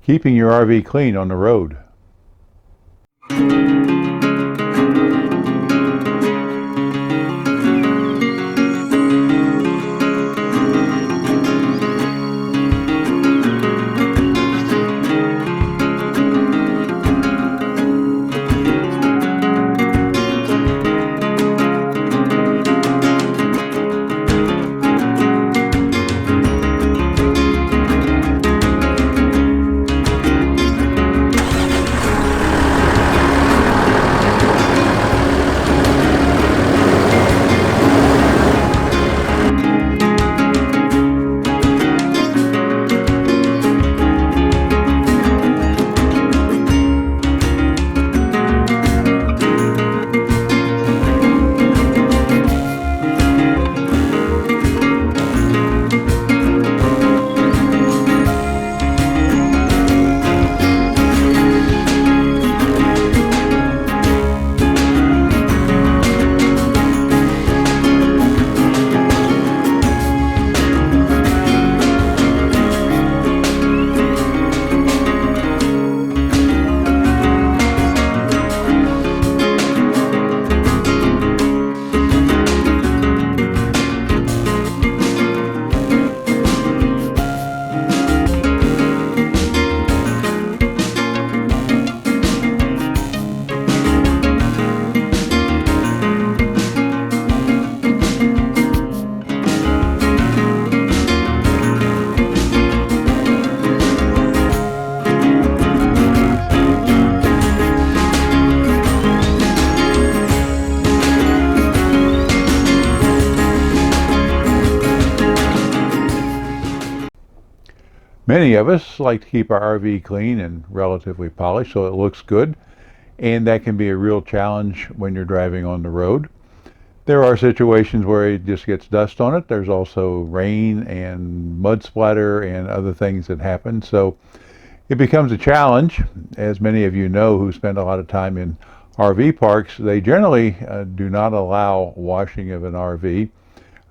keeping your RV clean on the road. Many of us like to keep our RV clean and relatively polished so it looks good, and that can be a real challenge when you're driving on the road. There are situations where it just gets dust on it. There's also rain and mud splatter and other things that happen. So it becomes a challenge. As many of you know who spend a lot of time in RV parks, they generally do not allow washing of an RV.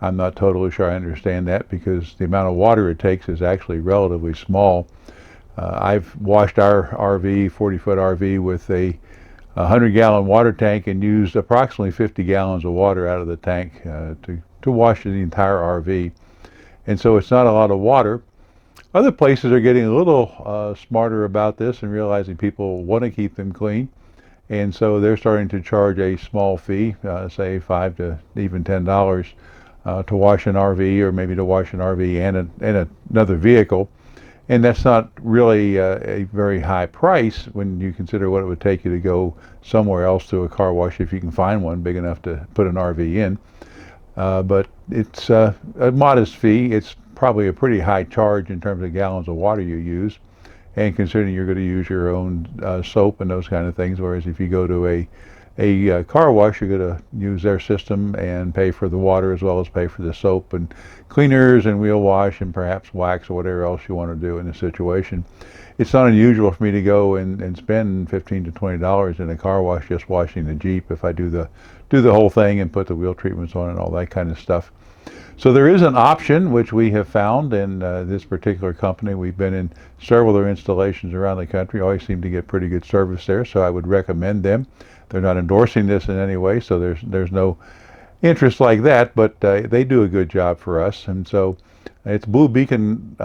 I'm not totally sure I understand that because the amount of water it takes is actually relatively small. I've washed our RV, 40-foot RV, with a 100-gallon water tank and used approximately 50 gallons of water out of the tank to wash the entire RV. And so it's not a lot of water. Other places are getting a little smarter about this and realizing people want to keep them clean. And so they're starting to charge a small fee, say $5 to even $10, to wash an RV, or maybe to wash an RV and another vehicle. And that's not really a very high price when you consider what it would take you to go somewhere else to a car wash, if you can find one big enough to put an RV in. But it's a modest fee. It's probably a pretty high charge in terms of gallons of water you use, and considering you're going to use your own soap and those kind of things, whereas if you go to a car wash, you're going to use their system and pay for the water as well as pay for the soap and cleaners and wheel wash and perhaps wax or whatever else you want to do in a situation. It's not unusual for me to go and spend $15 to $20 in a car wash just washing the Jeep if I do the whole thing and put the wheel treatments on and all that kind of stuff. So there is an option which we have found in this particular company. We've been in several of their installations around the country. Always seem to get pretty good service there, so I would recommend them. They're not endorsing this in any way, so there's no interest like that, but they do a good job for us. And so it's Blue Beacon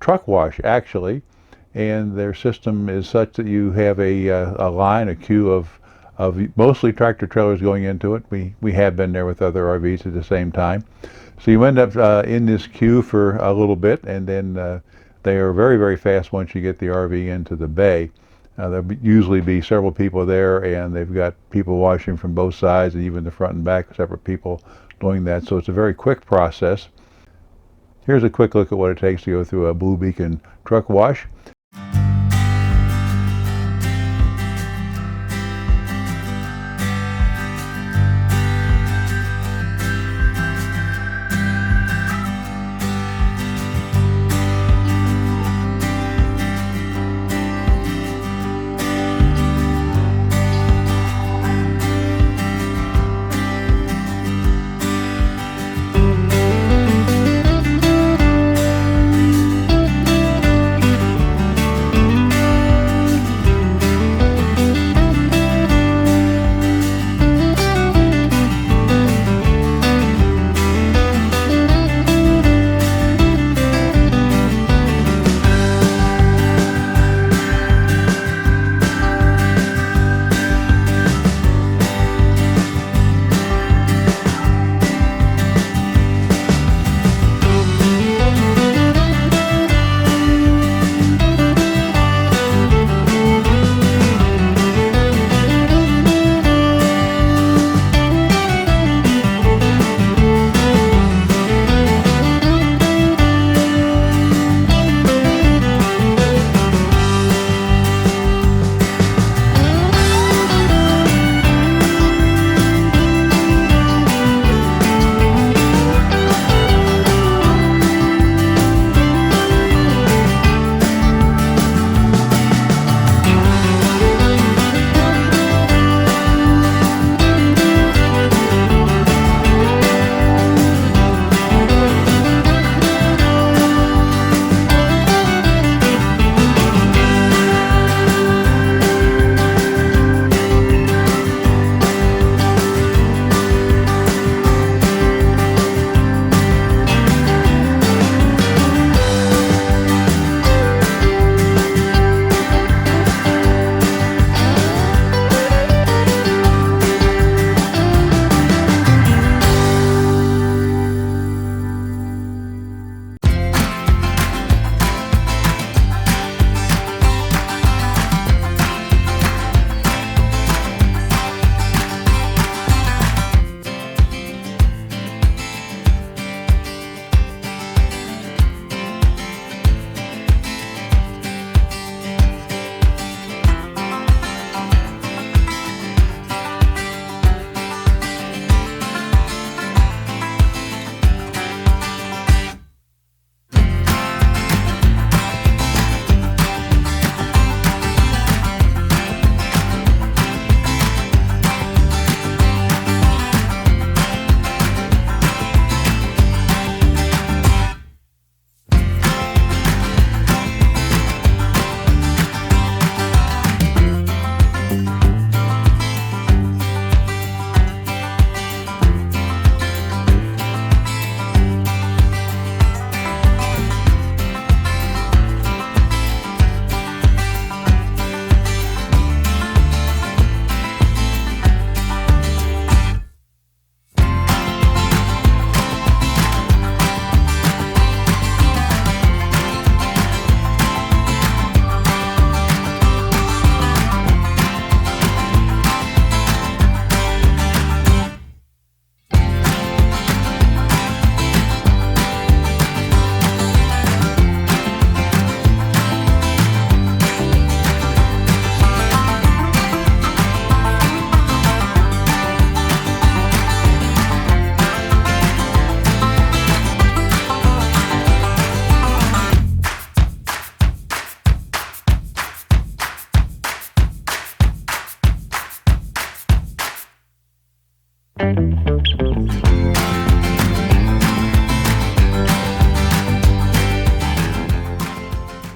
truck wash, actually, and their system is such that you have a queue of mostly tractor trailers going into it. We have been there with other RVs at the same time. So you end up in this queue for a little bit, and then they are very, very fast once you get the RV into the bay. There'll usually be several people there, and they've got people washing from both sides, and even the front and back, separate people doing that. So it's a very quick process. Here's a quick look at what it takes to go through a Blue Beacon truck wash.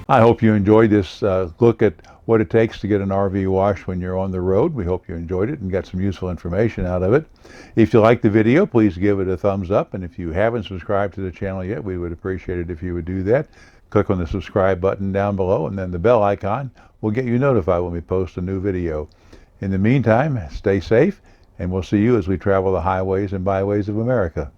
I hope you enjoyed this look at what it takes to get an RV washed when you're on the road. We hope you enjoyed it and got some useful information out of it. If you liked the video, please give it a thumbs up. And if you haven't subscribed to the channel yet, we would appreciate it if you would do that. Click on the subscribe button down below, and then the bell icon will get you notified when we post a new video. In the meantime, stay safe, and we'll see you as we travel the highways and byways of America.